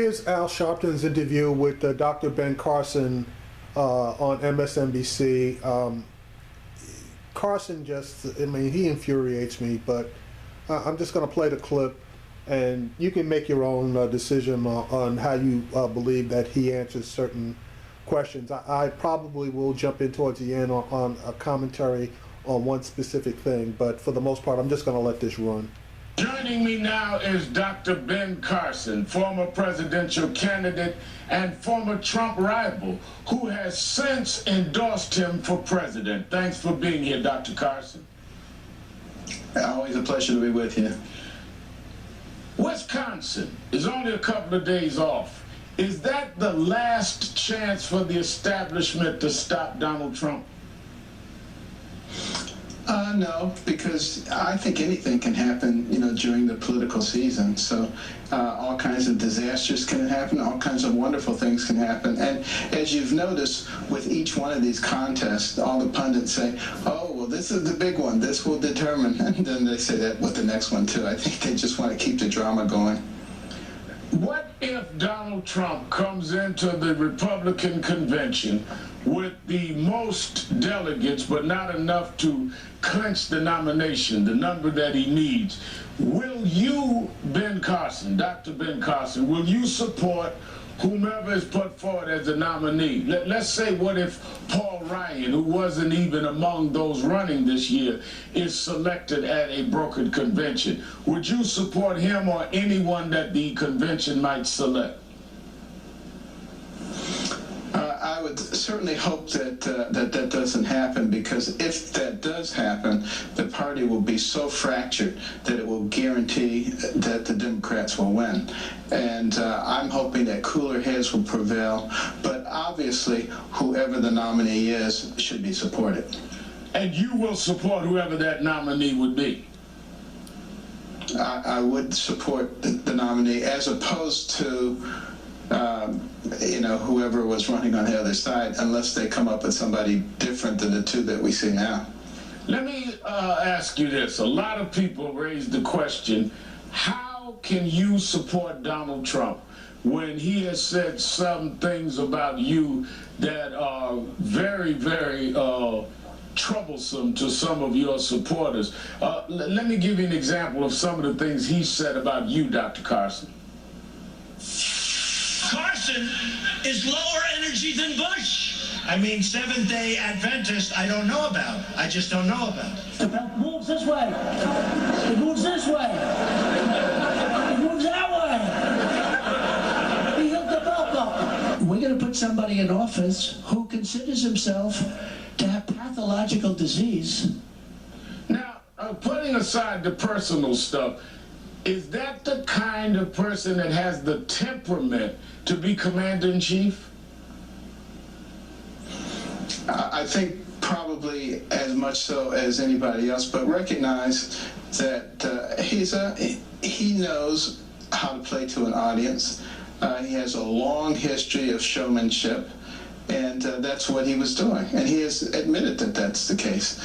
here's Al Sharpton's interview with Dr. Ben Carson on MSNBC. Carson just, I mean, he infuriates me, but I'm just going to play the clip, and you can make your own decision on how you believe that he answers certain questions. I probably will jump in towards the end on a commentary on one specific thing, but for the most part, I'm just going to let this run. Joining me now is Dr. Ben Carson, former presidential candidate and former Trump rival, who has since endorsed him for president. Thanks for being here, Dr. Carson. Always a pleasure to be with you. Wisconsin is only a couple of days off. Is that the last chance for the establishment to stop Donald Trump? No, because I think anything can happen, during the political season. So all kinds of disasters can happen, all kinds of wonderful things can happen. And as you've noticed, with each one of these contests, all the pundits say, oh, well, this is the big one, this will determine. And then they say that with the next one, too. I think they just want to keep the drama going. What if Donald Trump comes into the Republican convention with the most delegates, but not enough to clinch the nomination, the number that he needs? Will you, Ben Carson, Dr. Ben Carson, will you support whomever is put forward as a nominee? Let's say, what if Paul Ryan, who wasn't even among those running this year, is selected at a brokered convention? Would you support him or anyone that the convention might select? I would certainly hope that that doesn't happen, because if that does happen, the party will be so fractured that it will guarantee that the Democrats will win. And I'm hoping that cooler heads will prevail, but obviously whoever the nominee is should be supported. And you will support whoever that nominee would be? I would support the nominee, as opposed to whoever was running on the other side, unless they come up with somebody different than the two that we see now. Let me ask you this. A lot of people raise the question, how can you support Donald Trump when he has said some things about you that are very, very troublesome to some of your supporters? Let me give you an example of some of the things he said about you, Dr. Carson. Carson is lower energy than Bush. I mean, Seventh-day Adventist, I don't know about. I just don't know about. The belt moves this way. It moves this way. It moves that way. He hooked the belt up. We're going to put somebody in office who considers himself to have pathological disease. Now, putting aside the personal stuff, is that the kind of person that has the temperament to be commander-in-chief? I think probably as much so as anybody else, but recognize that he knows how to play to an audience. He has a long history of showmanship, and that's what he was doing. And he has admitted that that's the case.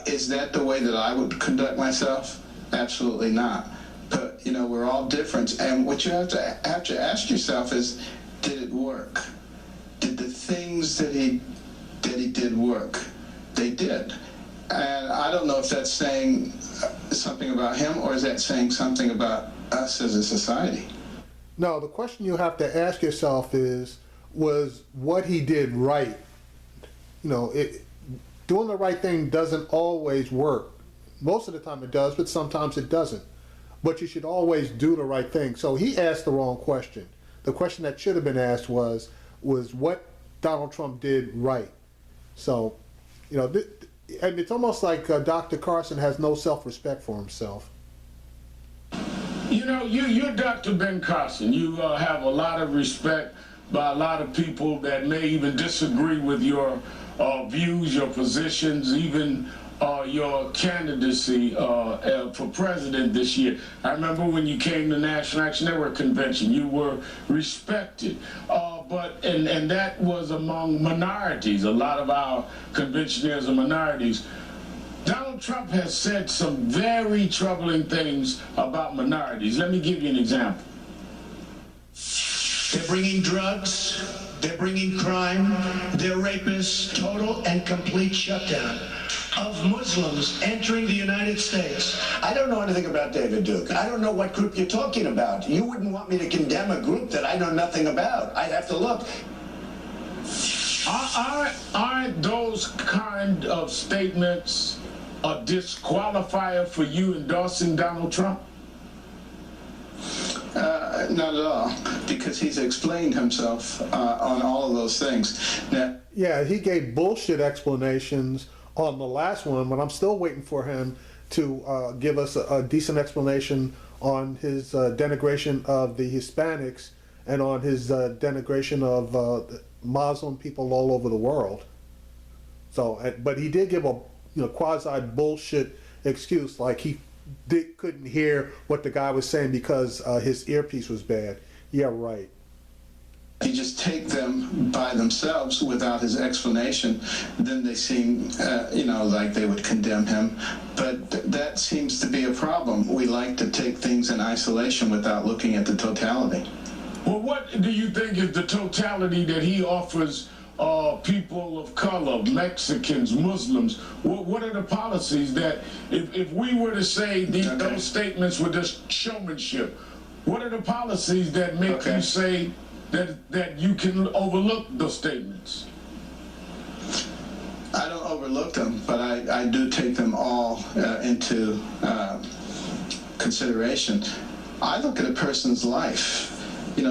Is that the way that I would conduct myself? Absolutely not. But, we're all different. And what you have to ask yourself is, did it work? Did the things that he did work? They did. And I don't know if that's saying something about him, or is that saying something about us as a society? No, the question you have to ask yourself is, was what he did right? Doing the right thing doesn't always work. Most of the time it does, but sometimes it doesn't. But you should always do the right thing. So he asked the wrong question. The question that should have been asked was what Donald Trump did right. So, and it's almost like Dr. Carson has no self-respect for himself. You're Dr. Ben Carson. You have a lot of respect by a lot of people that may even disagree with your views, your positions, even your candidacy for president this year. I remember when you came to National Action Network Convention, you were respected. And that was among minorities. A lot of our conventioners are minorities. Donald Trump has said some very troubling things about minorities. Let me give you an example. They're bringing drugs, they're bringing crime, they're rapists, total and complete shutdown of Muslims entering the United States. I don't know anything about David Duke. I don't know what group you're talking about. You wouldn't want me to condemn a group that I know nothing about. I'd have to look. Aren't those kind of statements a disqualifier for you endorsing Donald Trump? Not at all, because he's explained himself on all of those things. Now, Yeah, he gave bullshit explanations on the last one, but I'm still waiting for him to give us a decent explanation on his denigration of the Hispanics and on his denigration of Muslim people all over the world. So, but he did give a quasi bullshit excuse, like he couldn't hear what the guy was saying because his earpiece was bad. Yeah, right. you just take them by themselves without his explanation, then they seem, like they would condemn him. But that seems to be a problem. We like to take things in isolation without looking at the totality. Well, what do you think is the totality that he offers people of color, Mexicans, Muslims? What are the policies that, if we were to say those statements were just showmanship, what are the policies that make you say that you can overlook those statements? I don't overlook them, but I do take them all into consideration. I look at a person's life.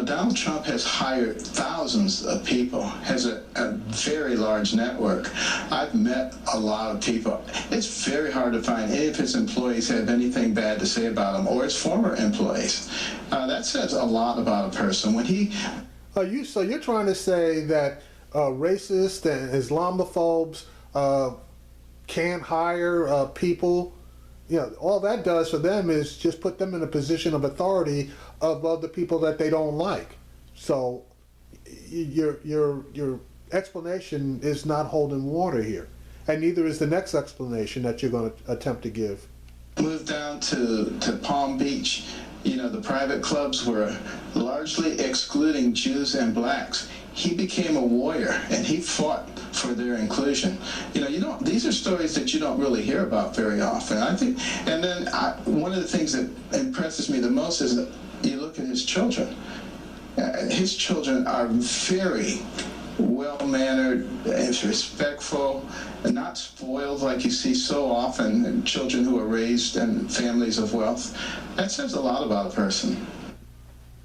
Donald Trump has hired thousands of people, has a very large network. I've met a lot of people. It's very hard to find any of his employees have anything bad to say about him, or his former employees. That says a lot about a person. When he... So you're trying to say that racists and Islamophobes can't hire people? All that does for them is just put them in a position of authority of other people that they don't like. So your explanation is not holding water here, and neither is the next explanation that you're going to attempt to give. Moved down to Palm Beach. The private clubs were largely excluding Jews and blacks. He became a warrior, and he fought for their inclusion. These are stories that you don't really hear about very often. I think, and then one of the things that impresses me the most is that you look at his children. His children are very well-mannered, respectful, and not spoiled like you see so often in children who are raised in families of wealth. That says a lot about a person.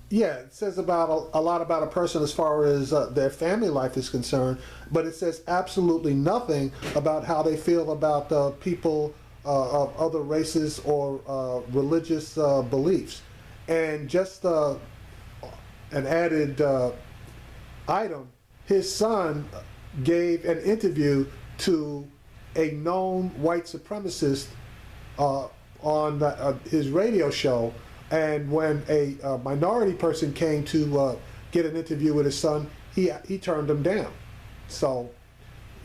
Yeah, it says about a lot about a person as far as their family life is concerned, but it says absolutely nothing about how they feel about people of other races or religious beliefs. And just an added item, his son gave an interview to a known white supremacist on his radio show. And when a minority person came to get an interview with his son, he turned him down. So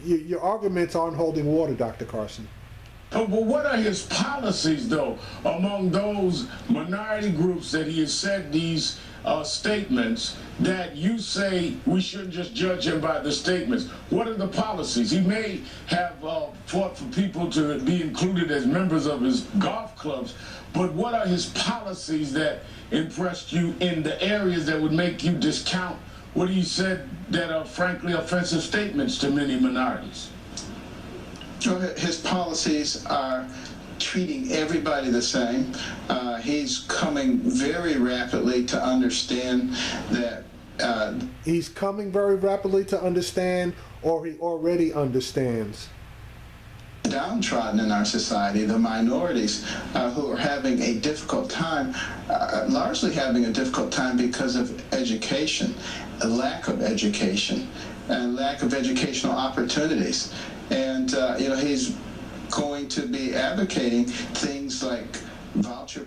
your arguments aren't holding water, Dr. Carson. But what are his policies, though, among those minority groups that he has said these statements that you say we shouldn't just judge him by the statements? What are the policies? He may have fought for people to be included as members of his golf clubs, but what are his policies that impressed you in the areas that would make you discount what he said that are frankly offensive statements to many minorities? His policies are treating everybody the same. He's coming very rapidly to understand that... He's coming very rapidly to understand, or he already understands. Downtrodden in our society, the minorities who are having a difficult time, largely having a difficult time because of education, a lack of education, and lack of educational opportunities. And, he's going to be advocating things like voucher.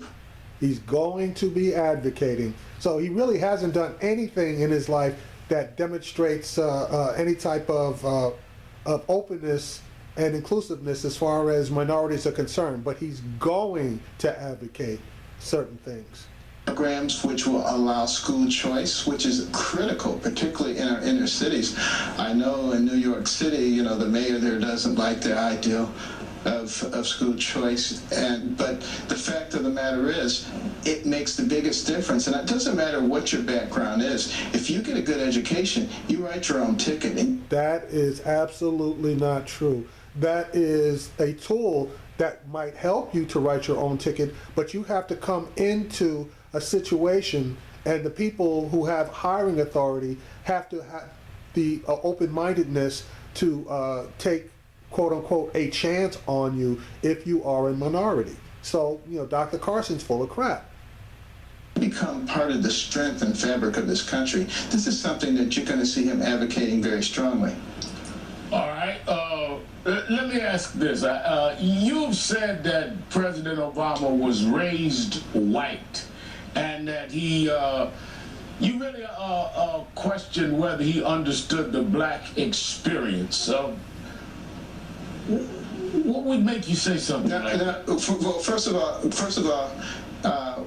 He's going to be advocating. So he really hasn't done anything in his life that demonstrates any type of openness and inclusiveness as far as minorities are concerned. But he's going to advocate certain things. programs which will allow school choice, which is critical, particularly in our inner cities. I know in New York City, you know, the mayor there doesn't like the ideal of school choice, but the fact of the matter is, it makes the biggest difference. And it doesn't matter what your background is. If you get a good education, you write your own ticket. That is absolutely not true. That is a tool that might help you to write your own ticket, but you have to come into a situation, and the people who have hiring authority have to have the open-mindedness to take, quote unquote, a chance on you if you are a minority. So, you know, Dr. Carson's full of crap. Become part of the strength and fabric of this country. This is something that you're going to see him advocating very strongly. All right. Let me ask this. You've said that President Obama was raised white, and that he, you really question whether he understood the black experience. What would make you say something like that? Well, first of all,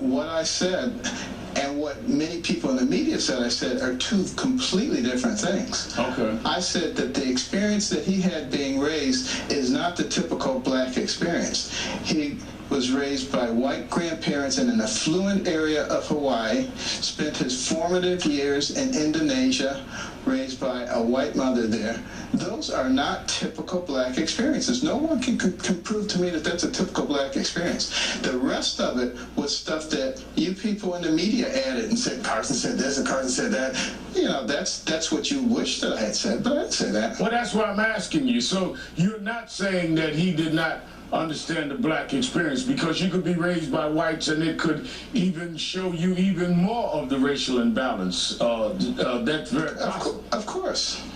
what I said and what many people in the media said I said are two completely different things. Okay. I said that the experience that he had being raised is not the typical black experience. He was raised by white grandparents in an affluent area of Hawaii, spent his formative years in Indonesia, raised by a white mother there. Those are not typical black experiences. No one can prove to me that that's a typical black experience. The rest of it was stuff that you people in the media added and said, Carson said this and Carson said that. You know, that's what you wish that I had said, but I didn't say that. Well, that's why I'm asking you. So you're not saying that he did not understand the black experience, because you could be raised by whites and it could even show you even more of the racial imbalance. That's very possible. Of course.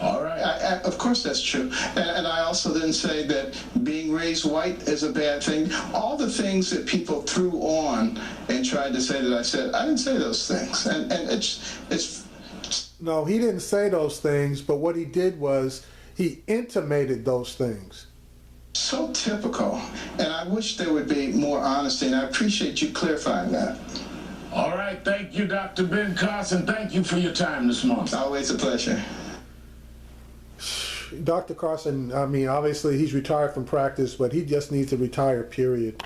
All right. Of course that's true. And I also didn't say that being raised white is a bad thing. All the things that people threw on and tried to say that I said, I didn't say those things. And it's No, he didn't say those things, but what he did was he intimated those things. So typical, and I wish there would be more honesty, and I appreciate you clarifying that. All right, thank you, Dr. Ben Carson. Thank you for your time this morning. Always a pleasure. Dr. Carson, I mean, obviously he's retired from practice, but he just needs to retire, period.